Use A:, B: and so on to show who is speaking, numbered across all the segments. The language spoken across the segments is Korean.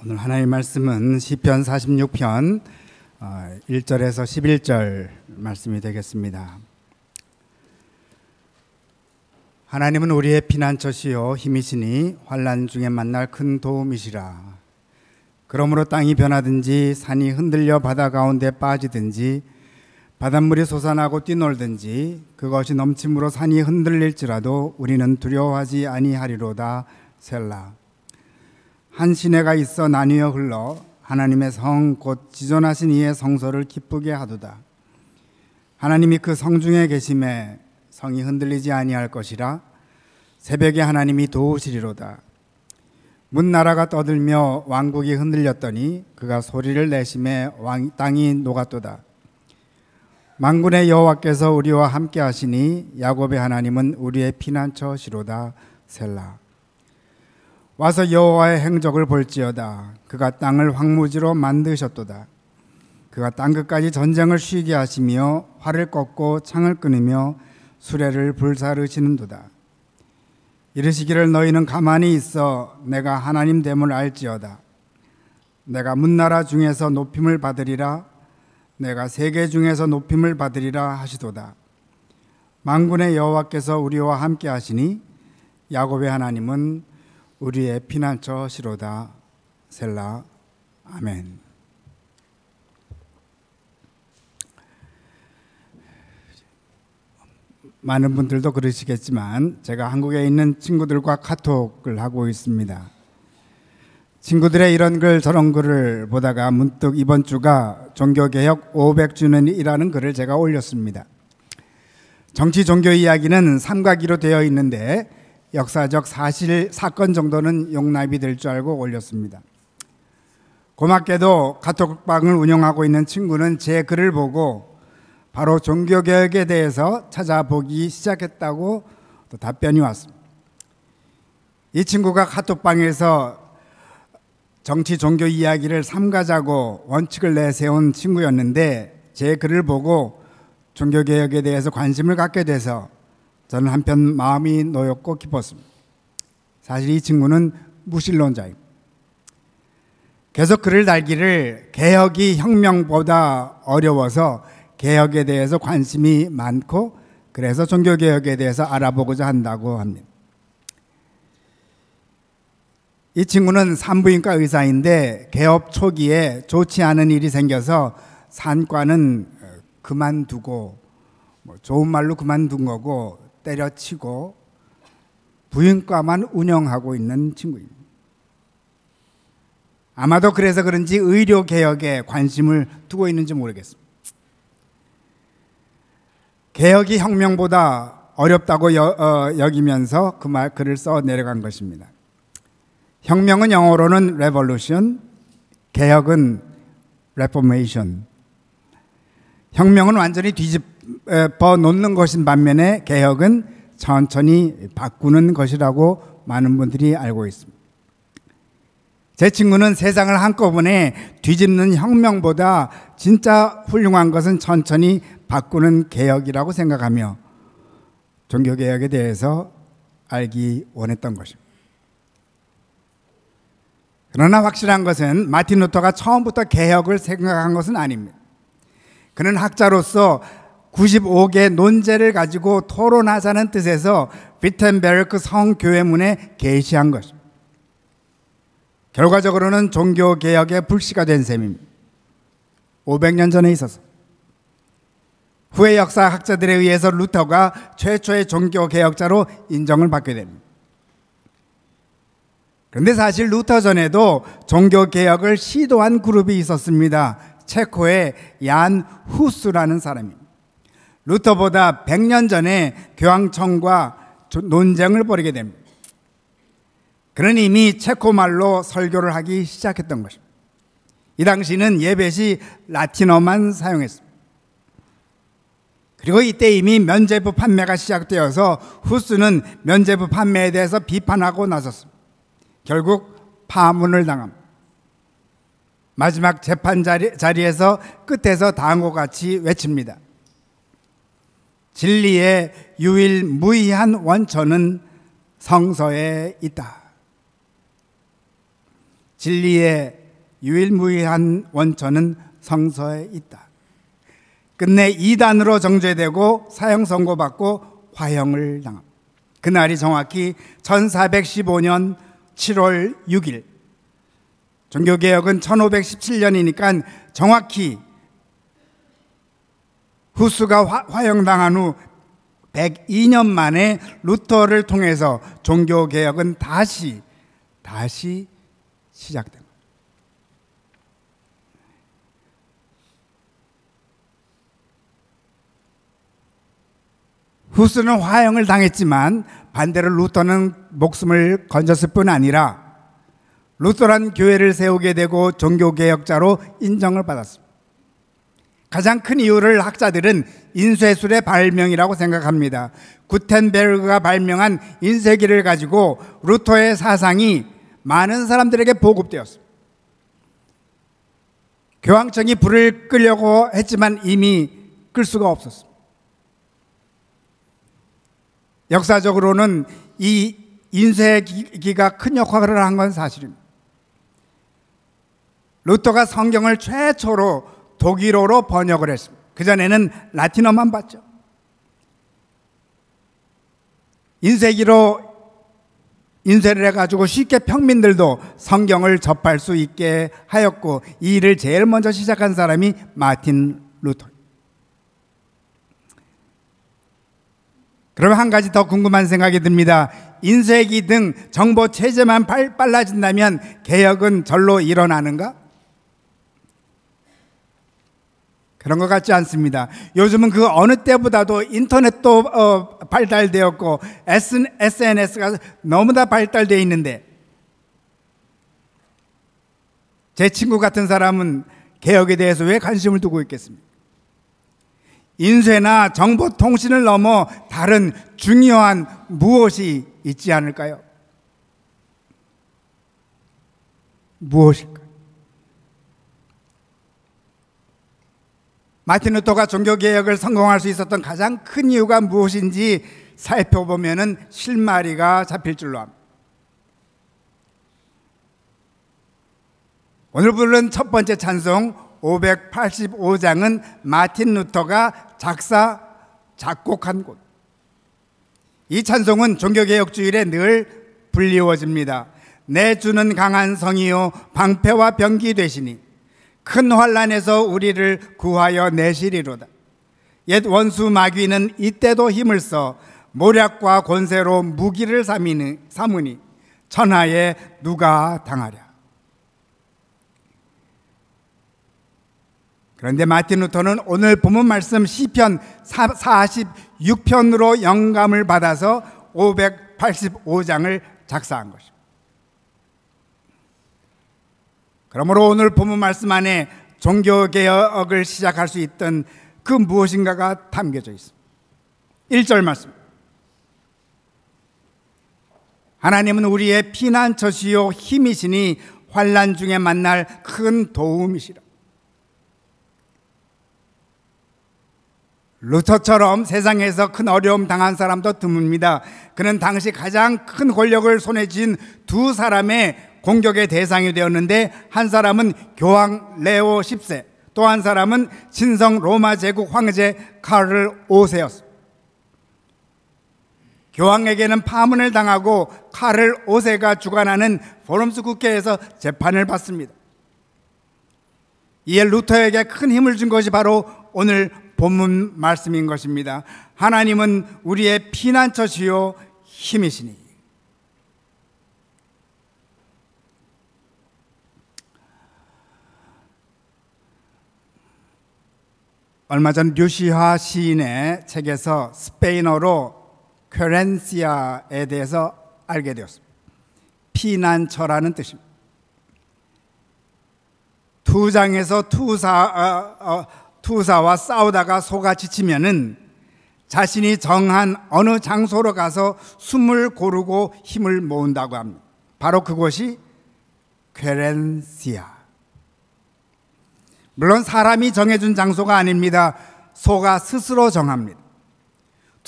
A: 오늘 하나님의 말씀은 시편 46편 1절에서 11절 말씀이 되겠습니다. 하나님은 우리의 피난처시요 힘이시니 환난 중에 만날 큰 도움이시라. 그러므로 땅이 변하든지 산이 흔들려 바다 가운데 빠지든지 바닷물이 솟아나고 뛰놀든지 그것이 넘침으로 산이 흔들릴지라도 우리는 두려워하지 아니하리로다. 셀라. 한 시내가 있어 나뉘어 흘러 하나님의 성 곧 지존하신 이의 성소를 기쁘게 하도다. 하나님이 그 성 중에 계심에 성이 흔들리지 아니할 것이라. 새벽에 하나님이 도우시리로다. 문나라가 떠들며 왕국이 흔들렸더니 그가 소리를 내심에 땅이 녹았도다. 만군의 여호와께서 우리와 함께 하시니 야곱의 하나님은 우리의 피난처시로다. 셀라. 와서 여호와의 행적을 볼지어다. 그가 땅을 황무지로 만드셨도다. 그가 땅끝까지 전쟁을 쉬게 하시며 활을 꺾고 창을 끊으며 수레를 불사르시는도다. 이르시기를 너희는 가만히 있어 내가 하나님 됨을 알지어다. 내가 문나라 중에서 높임을 받으리라. 내가 세계 중에서 높임을 받으리라 하시도다. 만군의 여호와께서 우리와 함께 하시니 야곱의 하나님은 우리의 피난처시로다. 셀라. 아멘. 많은 분들도 그러시겠지만 제가 한국에 있는 친구들과 카톡을 하고 있습니다. 친구들의 이런 글 저런 글을 보다가 문득 이번 주가 종교개혁 500주년이라는 글을 제가 올렸습니다. 정치 종교 이야기는 삼각이로 되어 있는데 역사적 사건 정도는 용납이 될 줄 알고 올렸습니다. 고맙게도 카톡방을 운영하고 있는 친구는 제 글을 보고 바로 종교개혁에 대해서 찾아보기 시작했다고 또 답변이 왔습니다. 이 친구가 카톡방에서 정치 종교 이야기를 삼가자고 원칙을 내세운 친구였는데 제 글을 보고 종교개혁에 대해서 관심을 갖게 돼서 저는 한편 마음이 놓였고 기뻤습니다. 사실 이 친구는 무신론자입니다. 계속 글을 달기를 개혁이 혁명보다 어려워서 개혁에 대해서 관심이 많고 그래서 종교개혁에 대해서 알아보고자 한다고 합니다. 이 친구는 산부인과 의사인데 개업 초기에 좋지 않은 일이 생겨서 산과는 그만두고 좋은 말로 그만둔 거고 때려치고 부인과만 운영하고 있는 친구입니다. 아마도 그래서 그런지 의료개혁에 관심을 두고 있는지 모르겠습니다. 개혁이 혁명보다 어렵다고 여기면서 글을 써 내려간 것입니다. 혁명은 영어로는 revolution, 개혁은 reformation. 혁명은 완전히 뒤집어 놓는 것인 반면에 개혁은 천천히 바꾸는 것이라고 많은 분들이 알고 있습니다. 제 친구는 세상을 한꺼번에 뒤집는 혁명보다 진짜 훌륭한 것은 천천히 바꾸는 개혁이라고 생각하며 종교개혁에 대해서 알기 원했던 것입니다. 그러나 확실한 것은 마틴 루터가 처음부터 개혁을 생각한 것은 아닙니다. 그는 학자로서 95개 논제를 가지고 토론하자는 뜻에서 비텐베르크 성교회문에 게시한 것입니다. 결과적으로는 종교개혁의 불씨가 된 셈입니다. 500년 전에 있어서 후의 역사학자들에 의해서 루터가 최초의 종교개혁자로 인정을 받게 됩니다. 그런데 사실 루터 전에도 종교개혁을 시도한 그룹이 있었습니다. 체코의 얀 후스라는 사람입니다. 루터보다 100년 전에 교황청과 논쟁을 벌이게 됩니다. 그는 이미 체코말로 설교를 하기 시작했던 것입니다. 이 당시는 예배시 라틴어만 사용했습니다. 그리고 이때 이미 면죄부 판매가 시작되어서 후스는 면죄부 판매에 대해서 비판하고 나섰습니다. 결국 파문을 당합니다. 마지막 재판 자리에서 끝에서 다음과 같이 외칩니다. 진리의 유일무이한 원천은 성서에 있다. 진리의 유일무이한 원천은 성서에 있다. 끝내 이단으로 정죄되고 사형 선고받고 화형을 당합니다. 그날이 정확히 1415년 7월 6일. 종교개혁은 1517년이니까 정확히 후스가 화형당한 후 102년 만에 루터를 통해서 종교개혁은 다시 시작된 거예요. 후스는 화형을 당했지만 반대로 루터는 목숨을 건졌을 뿐 아니라 루터란 교회를 세우게 되고 종교개혁자로 인정을 받았습니다. 가장 큰 이유를 학자들은 인쇄술의 발명이라고 생각합니다. 구텐베르그가 발명한 인쇄기를 가지고 루터의 사상이 많은 사람들에게 보급되었습니다. 교황청이 불을 끄려고 했지만 이미 끌 수가 없었습니다. 역사적으로는 이 인쇄기가 큰 역할을 한 건 사실입니다. 루터가 성경을 최초로 독일어로 번역을 했습니다. 그전에는 라틴어만 봤죠. 인쇄기로 인쇄를 해가지고 쉽게 평민들도 성경을 접할 수 있게 하였고, 이 일을 제일 먼저 시작한 사람이 마틴 루터. 그러면 한 가지 더 궁금한 생각이 듭니다. 인쇄기 등 정보 체제만 빨라진다면 개혁은 절로 일어나는가? 그런 것 같지 않습니다. 요즘은 그 어느 때보다도 인터넷도 발달되었고 SNS가 너무나 발달되어 있는데, 제 친구 같은 사람은 개혁에 대해서 왜 관심을 두고 있겠습니까? 인쇄나 정보통신을 넘어 다른 중요한 무엇이 있지 않을까요? 무엇일까요? 마틴 루터가 종교개혁을 성공할 수 있었던 가장 큰 이유가 무엇인지 살펴보면 실마리가 잡힐 줄로 압니다. 오늘 부른 첫 번째 찬송 585장은 마틴 루터가 작곡한 곳. 이 찬송은 종교개혁주일에 늘 불리워집니다. 내 주는 강한 성이요 방패와 병기 되시니 큰 환난에서 우리를 구하여 내시리로다. 옛 원수 마귀는 이때도 힘을 써 모략과 권세로 무기를 삼으니 천하에 누가 당하랴. 그런데 마틴 루터는 오늘 본문 말씀 시편 46편으로 영감을 받아서 585장을 작사한 것입니다. 그러므로 오늘 본문 말씀 안에 종교개혁을 시작할 수 있던 그 무엇인가가 담겨져 있습니다. 1절 말씀. 하나님은 우리의 피난처시요 힘이시니 환난 중에 만날 큰 도움이시라. 루터처럼 세상에서 큰 어려움 당한 사람도 드뭅니다. 그는 당시 가장 큰 권력을 손에 쥔 두 사람의 공격의 대상이 되었는데, 한 사람은 교황 레오 10세, 또 한 사람은 신성 로마 제국 황제 카를 5세였습니다. 교황에게는 파문을 당하고 카를 5세가 주관하는 포럼스 국회에서 재판을 받습니다. 이에 루터에게 큰 힘을 준 것이 바로 오늘 본문 말씀인 것입니다. 하나님은 우리의 피난처시요 힘이시니. 얼마 전 류시화 시인의 책에서 스페인어로 퀘렌시아에 대해서 알게 되었습니다. 피난처라는 뜻입니다. 투장에서 투사와 싸우다가 소가 지치면은 자신이 정한 어느 장소로 가서 숨을 고르고 힘을 모은다고 합니다. 바로 그곳이 퀘렌시아. 물론 사람이 정해준 장소가 아닙니다. 소가 스스로 정합니다.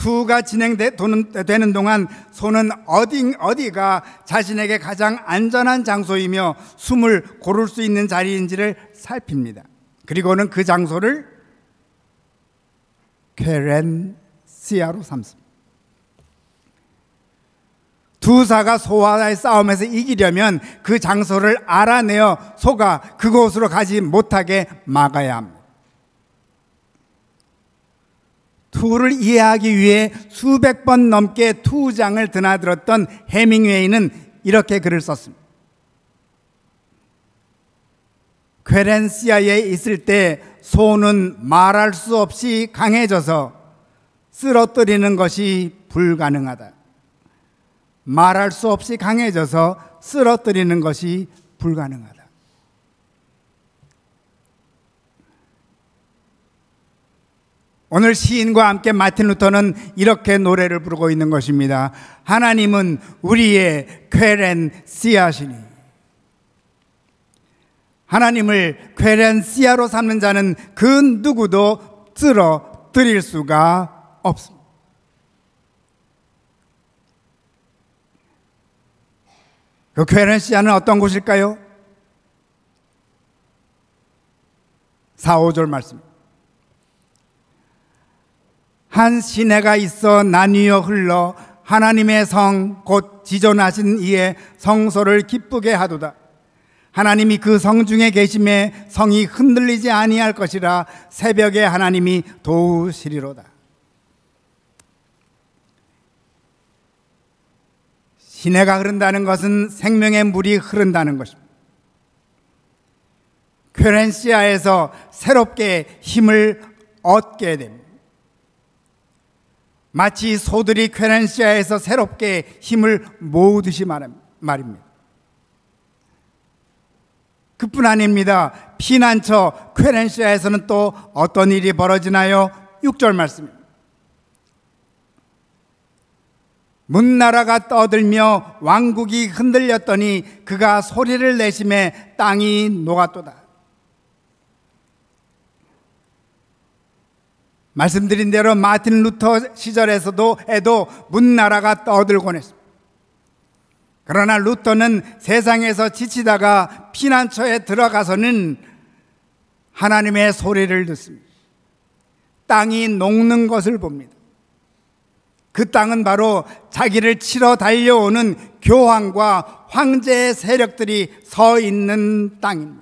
A: 투가 진행되는 동안 소는 어디가 자신에게 가장 안전한 장소이며 숨을 고를 수 있는 자리인지를 살핍니다. 그리고는 그 장소를 쾌렌시아로 삼습니다. 두사가 소와의 싸움에서 이기려면 그 장소를 알아내어 소가 그곳으로 가지 못하게 막아야 합니다. 투를 이해하기 위해 수백 번 넘게 투장을 드나들었던 해밍웨이는 이렇게 글을 썼습니다. 쾌렌시아에 있을 때 소는 말할 수 없이 강해져서 쓰러뜨리는 것이 불가능하다. 말할 수 없이 강해져서 쓰러뜨리는 것이 불가능하다. 오늘 시인과 함께 마틴 루터는 이렇게 노래를 부르고 있는 것입니다. 하나님은 우리의 쾌렌시아시니. 하나님을 쾌렌시아로 삼는 자는 그 누구도 쓰러뜨릴 수가 없습니다. 그 쾌렌시아는 어떤 곳일까요? 4, 5절 말씀. 한 시내가 있어 나뉘어 흘러 하나님의 성 곧 지존하신 이의 성소를 기쁘게 하도다. 하나님이 그 성 중에 계심에 성이 흔들리지 아니할 것이라. 새벽에 하나님이 도우시리로다. 시내가 흐른다는 것은 생명의 물이 흐른다는 것입니다. 쾌렌시아에서 새롭게 힘을 얻게 됩니다. 마치 소들이 쾌렌시아에서 새롭게 힘을 모으듯이 말입니다. 그뿐 아닙니다. 피난처 쾌렌시아에서는 또 어떤 일이 벌어지나요? 6절 말씀입니다. 문나라가 떠들며 왕국이 흔들렸더니 그가 소리를 내심에 땅이 녹았도다. 말씀드린 대로 마틴 루터 시절에도 문나라가 떠들곤 했습니다. 그러나 루터는 세상에서 지치다가 피난처에 들어가서는 하나님의 소리를 듣습니다. 땅이 녹는 것을 봅니다. 그 땅은 바로 자기를 치러 달려오는 교황과 황제의 세력들이 서 있는 땅입니다.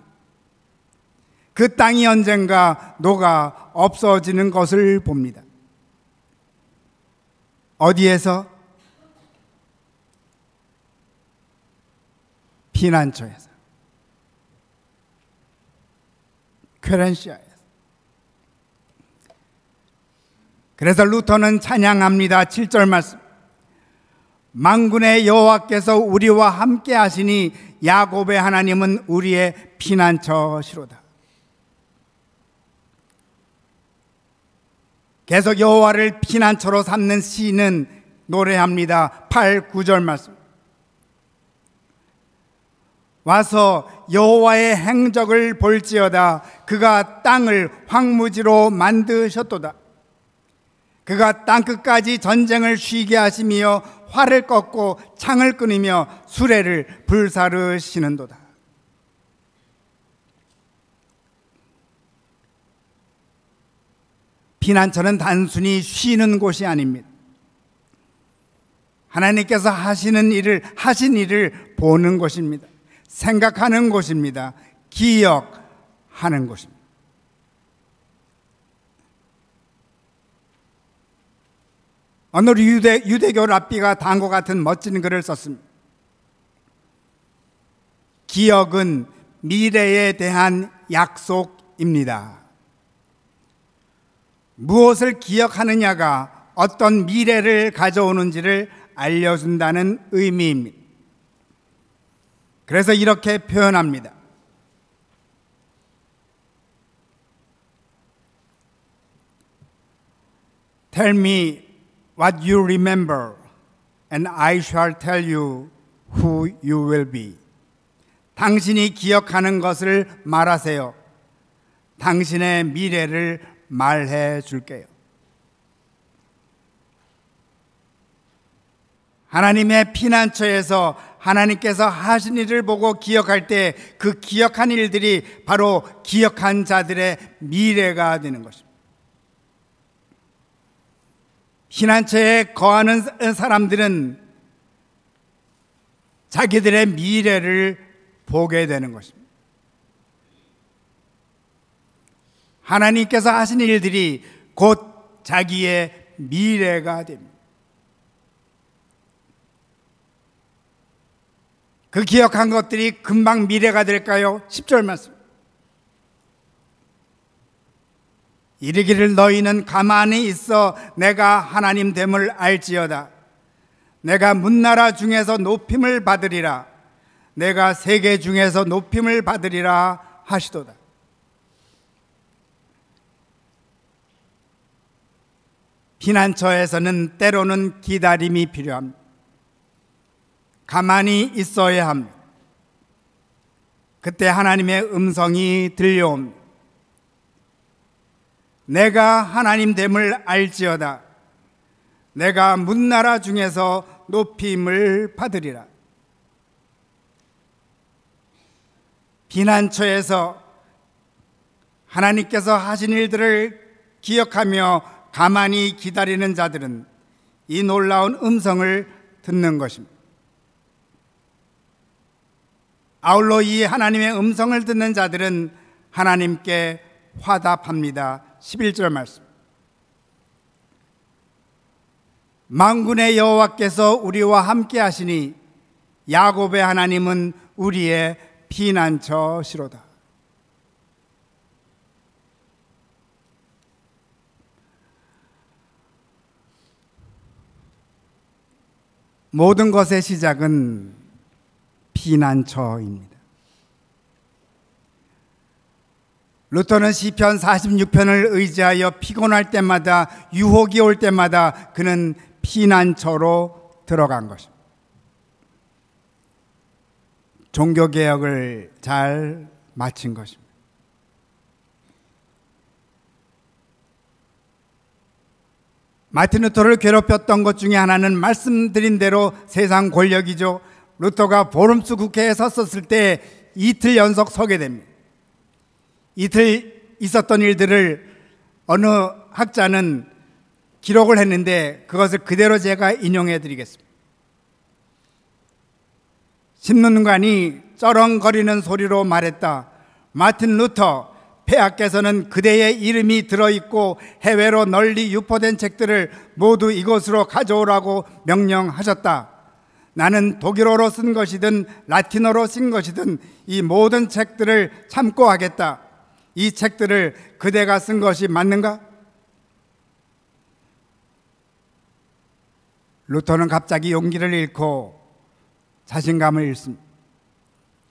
A: 그 땅이 언젠가 녹아 없어지는 것을 봅니다. 어디에서? 피난처에서, 쾌렌시아에서. 그래서 루터는 찬양합니다. 7절 말씀. 만군의 여호와께서 우리와 함께 하시니 야곱의 하나님은 우리의 피난처시로다. 계속 여호와를 피난처로 삼는 시인은 노래합니다. 8, 9절 말씀. 와서 여호와의 행적을 볼지어다. 그가 땅을 황무지로 만드셨도다. 그가 땅끝까지 전쟁을 쉬게 하시며 활을 꺾고 창을 끊으며 수레를 불사르시는도다. 피난처는 단순히 쉬는 곳이 아닙니다. 하나님께서 하신 일을 보는 곳입니다. 생각하는 곳입니다. 기억하는 곳입니다. 어느 유대교 랍비가 다음과 같은 멋진 글을 썼습니다. 기억은 미래에 대한 약속입니다. 무엇을 기억하느냐가 어떤 미래를 가져오는지를 알려준다는 의미입니다. 그래서 이렇게 표현합니다. Tell me what you remember, and I shall tell you who you will be. 당신이 기억하는 것을 말하세요. 당신의 미래를 말해 줄게요. 하나님의 피난처에서 하나님께서 하신 일을 보고 기억할 때 그 기억한 일들이 바로 기억한 자들의 미래가 되는 것입니다. 피난처에 거하는 사람들은 자기들의 미래를 보게 되는 것입니다. 하나님께서 하신 일들이 곧 자기의 미래가 됩니다. 그 기억한 것들이 금방 미래가 될까요? 10절 말씀. 이르기를 너희는 가만히 있어 내가 하나님 됨을 알지어다. 내가 문나라 중에서 높임을 받으리라. 내가 세계 중에서 높임을 받으리라 하시도다. 피난처에서는 때로는 기다림이 필요합니다. 가만히 있어야 합니다. 그때 하나님의 음성이 들려옵니다. 내가 하나님 됨을 알지어다. 내가 문나라 중에서 높임을 받으리라. 피난처에서 하나님께서 하신 일들을 기억하며 가만히 기다리는 자들은 이 놀라운 음성을 듣는 것입니다. 아울러 이 하나님의 음성을 듣는 자들은 하나님께 화답합니다. 11절 말씀. 만군의 여호와께서 우리와 함께 하시니 야곱의 하나님은 우리의 피난처시로다. 모든 것의 시작은 피난처입니다. 루터는 시편 46편을 의지하여 피곤할 때마다, 유혹이 올 때마다 그는 피난처로 들어간 것입니다. 종교개혁을 잘 마친 것입니다. 마틴 루터를 괴롭혔던 것 중에 하나는 말씀드린 대로 세상 권력이죠. 루터가 보름스 국회에 섰었을 때 이틀 연속 서게 됩니다. 이틀 있었던 일들을 어느 학자는 기록을 했는데 그것을 그대로 제가 인용해 드리겠습니다. 신문관이 쩌렁거리는 소리로 말했다. 마틴 루터, 폐하께서는 그대의 이름이 들어있고 해외로 널리 유포된 책들을 모두 이곳으로 가져오라고 명령하셨다. 나는 독일어로 쓴 것이든 라틴어로 쓴 것이든 이 모든 책들을 참고하겠다. 이 책들을 그대가 쓴 것이 맞는가? 루터는 갑자기 용기를 잃고 자신감을 잃습니다.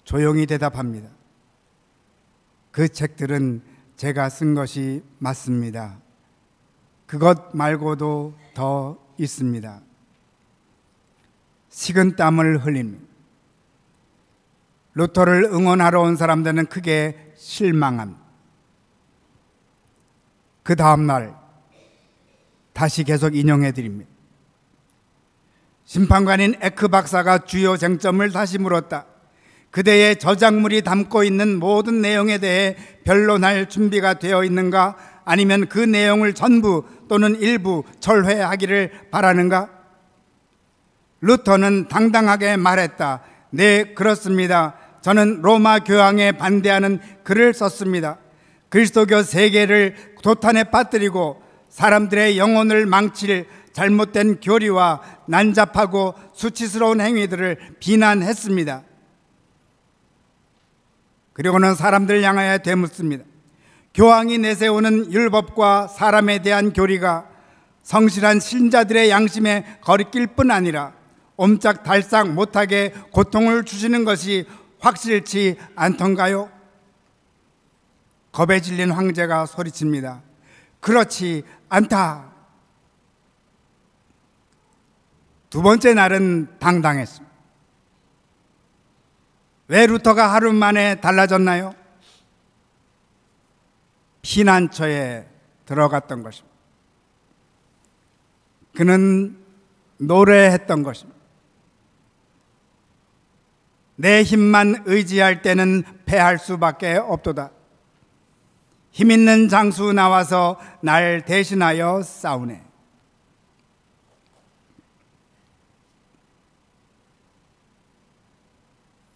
A: 조용히 대답합니다. 그 책들은 제가 쓴 것이 맞습니다. 그것 말고도 더 있습니다. 식은땀을 흘립니다. 루터를 응원하러 온 사람들은 크게 실망합니다. 그 다음날 다시 계속 인용해 드립니다. 심판관인 에크 박사가 주요 쟁점을 다시 물었다. 그대의 저작물이 담고 있는 모든 내용에 대해 변론할 준비가 되어 있는가? 아니면 그 내용을 전부 또는 일부 철회하기를 바라는가? 루터는 당당하게 말했다. 네, 그렇습니다. 저는 로마 교황에 반대하는 글을 썼습니다. 그리스도교 세계를 도탄에 빠뜨리고 사람들의 영혼을 망칠 잘못된 교리와 난잡하고 수치스러운 행위들을 비난했습니다. 그리고는 사람들을 향하여 되묻습니다. 교황이 내세우는 율법과 사람에 대한 교리가 성실한 신자들의 양심에 거리낄 뿐 아니라 옴짝달싹 못하게 고통을 주시는 것이 확실치 않던가요? 겁에 질린 황제가 소리칩니다. 그렇지 않다. 두 번째 날은 당당했습니다. 왜 루터가 하루 만에 달라졌나요? 피난처에 들어갔던 것입니다. 그는 노래했던 것입니다. 내 힘만 의지할 때는 패할 수밖에 없도다. 힘있는 장수 나와서 날 대신하여 싸우네.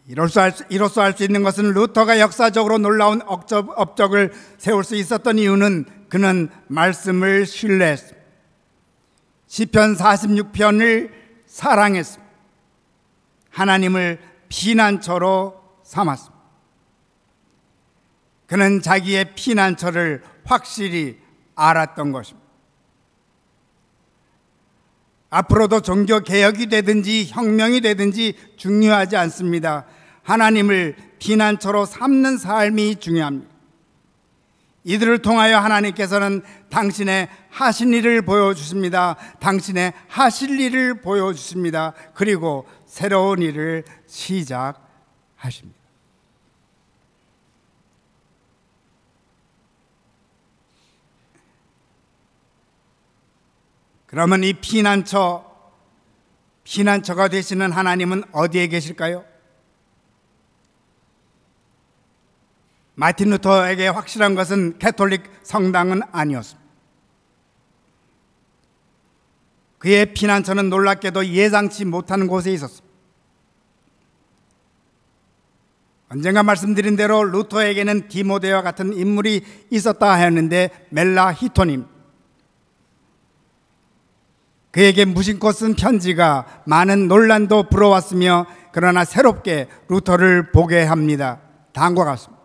A: 이로써 할 수 있는 것은 루터가 역사적으로 놀라운 업적을 세울 수 있었던 이유는 그는 말씀을 신뢰했습니다. 시편 46편을 사랑했습니다. 하나님을 피난처로 삼았습니다. 그는 자기의 피난처를 확실히 알았던 것입니다. 앞으로도 종교개혁이 되든지 혁명이 되든지 중요하지 않습니다. 하나님을 피난처로 삼는 삶이 중요합니다. 이들을 통하여 하나님께서는 당신의 하신 일을 보여주십니다. 당신의 하실 일을 보여주십니다. 그리고 새로운 일을 시작하십니다. 그러면 이 피난처가 되시는 하나님은 어디에 계실까요? 마틴 루터에게 확실한 것은 가톨릭 성당은 아니었습니다. 그의 피난처는 놀랍게도 예상치 못한 곳에 있었습니다. 언젠가 말씀드린 대로 루터에게는 디모데와 같은 인물이 있었다 하였는데 멜라 히토님, 그에게 무심코 쓴 편지가 많은 논란도 불어왔으며 그러나 새롭게 루터를 보게 합니다. 다음과 같습니다.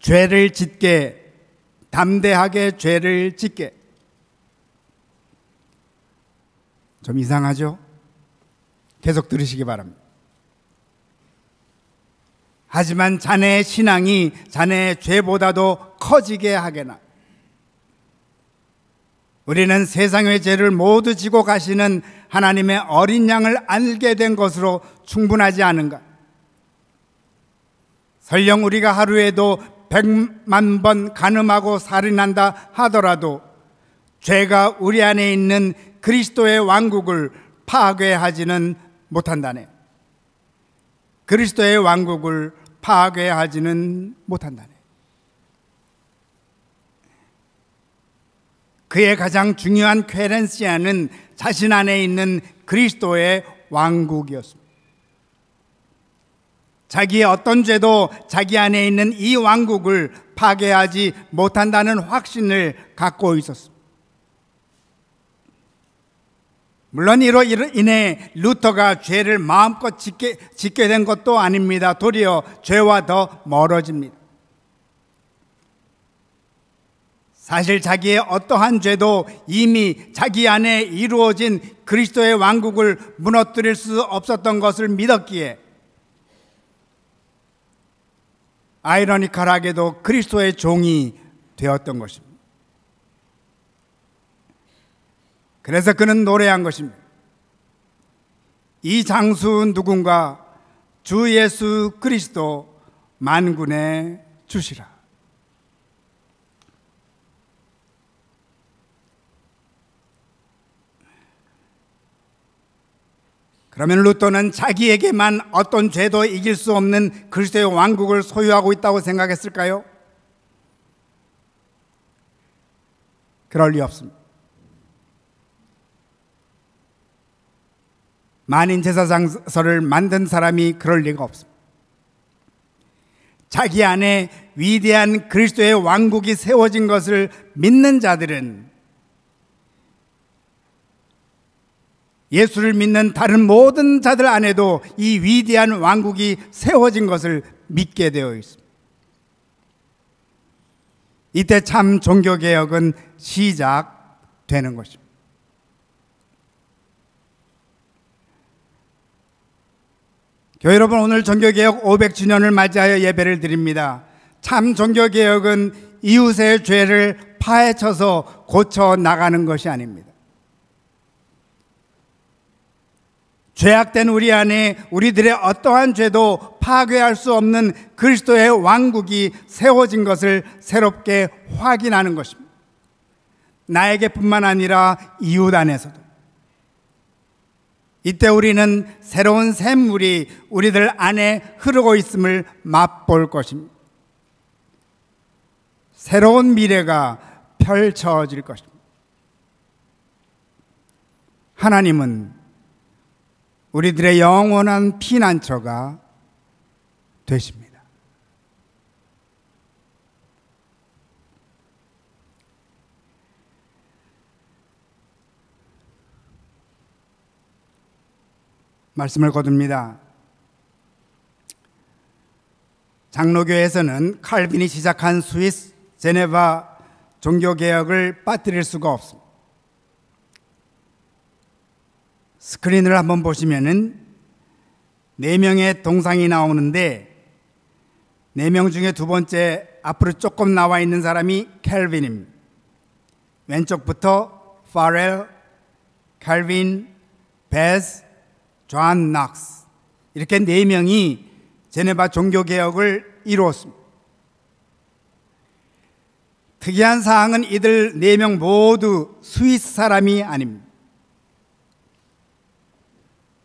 A: 죄를 짓게, 담대하게 죄를 짓게. 좀 이상하죠? 계속 들으시기 바랍니다. 하지만 자네의 신앙이 자네의 죄보다도 커지게 하게나. 우리는 세상의 죄를 모두 지고 가시는 하나님의 어린 양을 알게 된 것으로 충분하지 않은가? 설령 우리가 하루에도 100만 번 간음하고 살인한다 하더라도 죄가 우리 안에 있는 그리스도의 왕국을 파괴하지는 못한다네. 그리스도의 왕국을 파괴하지는 못한다네. 그의 가장 중요한 퀘렌시아는 자신 안에 있는 그리스도의 왕국이었습니다. 자기의 어떤 죄도 자기 안에 있는 이 왕국을 파괴하지 못한다는 확신을 갖고 있었습니다. 물론 이로 인해 루터가 죄를 마음껏 짓게 된 것도 아닙니다. 도리어 죄와 더 멀어집니다. 사실 자기의 어떠한 죄도 이미 자기 안에 이루어진 그리스도의 왕국을 무너뜨릴 수 없었던 것을 믿었기에 아이러니컬하게도 그리스도의 종이 되었던 것입니다. 그래서 그는 노래한 것입니다. 이 장수는 누군가? 주 예수 그리스도 만군의 주시라. 그러면 루터는 자기에게만 어떤 죄도 이길 수 없는 그리스도의 왕국을 소유하고 있다고 생각했을까요? 그럴 리 없습니다. 만인제사장서를 만든 사람이 그럴 리가 없습니다. 자기 안에 위대한 그리스도의 왕국이 세워진 것을 믿는 자들은 예수를 믿는 다른 모든 자들 안에도 이 위대한 왕국이 세워진 것을 믿게 되어 있습니다. 이때 참 종교개혁은 시작되는 것입니다. 교회 여러분, 오늘 종교개혁 500주년을 맞이하여 예배를 드립니다. 참 종교개혁은 이웃의 죄를 파헤쳐서 고쳐 나가는 것이 아닙니다. 죄악된 우리 안에 우리들의 어떠한 죄도 파괴할 수 없는 그리스도의 왕국이 세워진 것을 새롭게 확인하는 것입니다. 나에게뿐만 아니라 이웃 안에서도. 이때 우리는 새로운 샘물이 우리들 안에 흐르고 있음을 맛볼 것입니다. 새로운 미래가 펼쳐질 것입니다. 하나님은 우리들의 영원한 피난처가 되십니다. 말씀을 거둡니다. 장로교에서는 칼빈이 시작한 스위스 제네바 종교개혁을 빠뜨릴 수가 없습니다. 스크린을 한번 보시면은 4명의 동상이 나오는데 4명 중에 두 번째 앞으로 조금 나와 있는 사람이 캘빈입니다. 왼쪽부터 파렐, 칼빈, 베스, 존 낙스, 이렇게 4명이 제네바 종교개혁을 이루었습니다. 특이한 사항은 이들 4명 모두 스위스 사람이 아닙니다.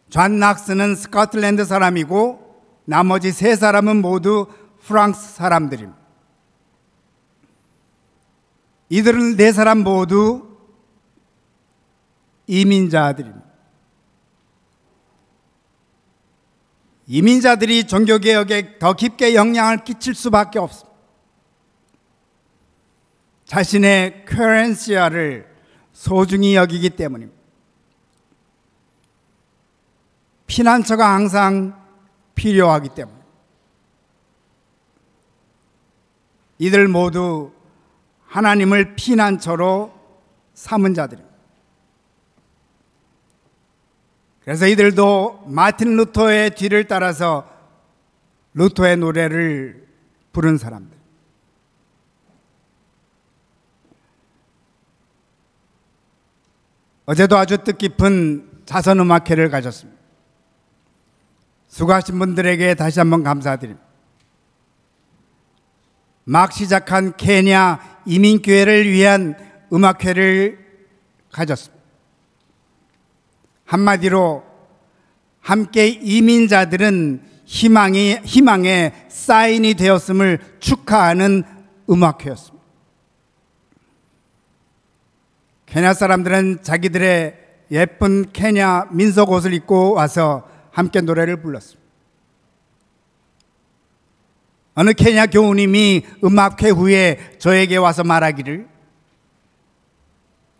A: 존 낙스는 스코틀랜드 사람이고 나머지 3사람은 모두 프랑스 사람들입니다. 이들은 4사람 모두 이민자들입니다. 이민자들이 종교개혁에 더 깊게 영향을 끼칠 수밖에 없습니다. 자신의 퀘렌시아를 소중히 여기기 때문입니다. 피난처가 항상 필요하기 때문입니다. 이들 모두 하나님을 피난처로 삼은 자들입니다. 그래서 이들도 마틴 루터의 뒤를 따라서 루터의 노래를 부른 사람들. 어제도 아주 뜻깊은 자선음악회를 가졌습니다. 수고하신 분들에게 다시 한번 감사드립니다. 막 시작한 케냐 이민교회를 위한 음악회를 가졌습니다. 한마디로 함께 이민자들은 희망의 사인이 되었음을 축하하는 음악회였습니다. 케냐 사람들은 자기들의 예쁜 케냐 민속 옷을 입고 와서 함께 노래를 불렀습니다. 어느 케냐 교우님이 음악회 후에 저에게 와서 말하기를,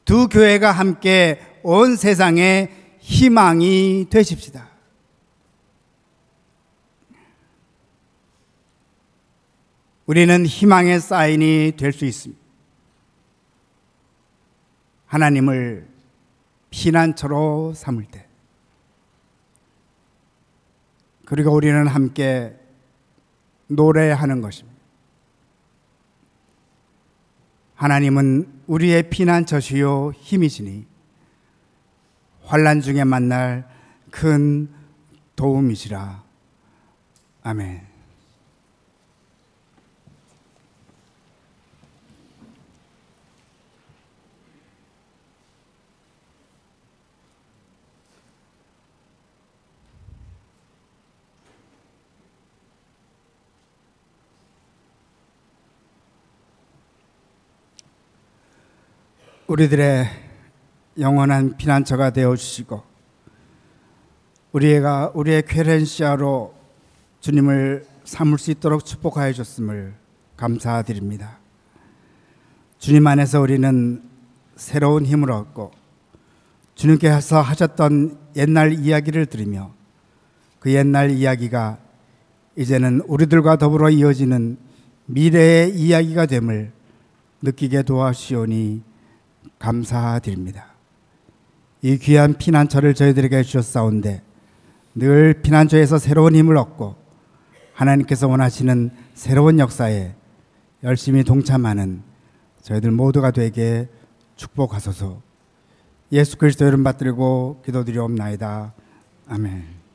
A: 두 교회가 함께 온 세상에 희망이 되십시다. 우리는 희망의 사인이 될 수 있습니다. 하나님을 피난처로 삼을 때, 그리고 우리는 함께 노래하는 것입니다. 하나님은 우리의 피난처시요 힘이시니 환난 중에 만날 큰 도움이시라. 아멘. 우리들의 영원한 피난처가 되어주시고 우리의 퀘렌시아로 주님을 삼을 수 있도록 축복하여 주셨음을 감사드립니다. 주님 안에서 우리는 새로운 힘을 얻고 주님께서 하셨던 옛날 이야기를 들으며 그 옛날 이야기가 이제는 우리들과 더불어 이어지는 미래의 이야기가 됨을 느끼게 도와주시오니 감사드립니다. 이 귀한 피난처를 저희들에게 주셨사온데 늘 피난처에서 새로운 힘을 얻고 하나님께서 원하시는 새로운 역사에 열심히 동참하는 저희들 모두가 되게 축복하소서. 예수 그리스도 이름 받들고 기도드리옵나이다. 아멘.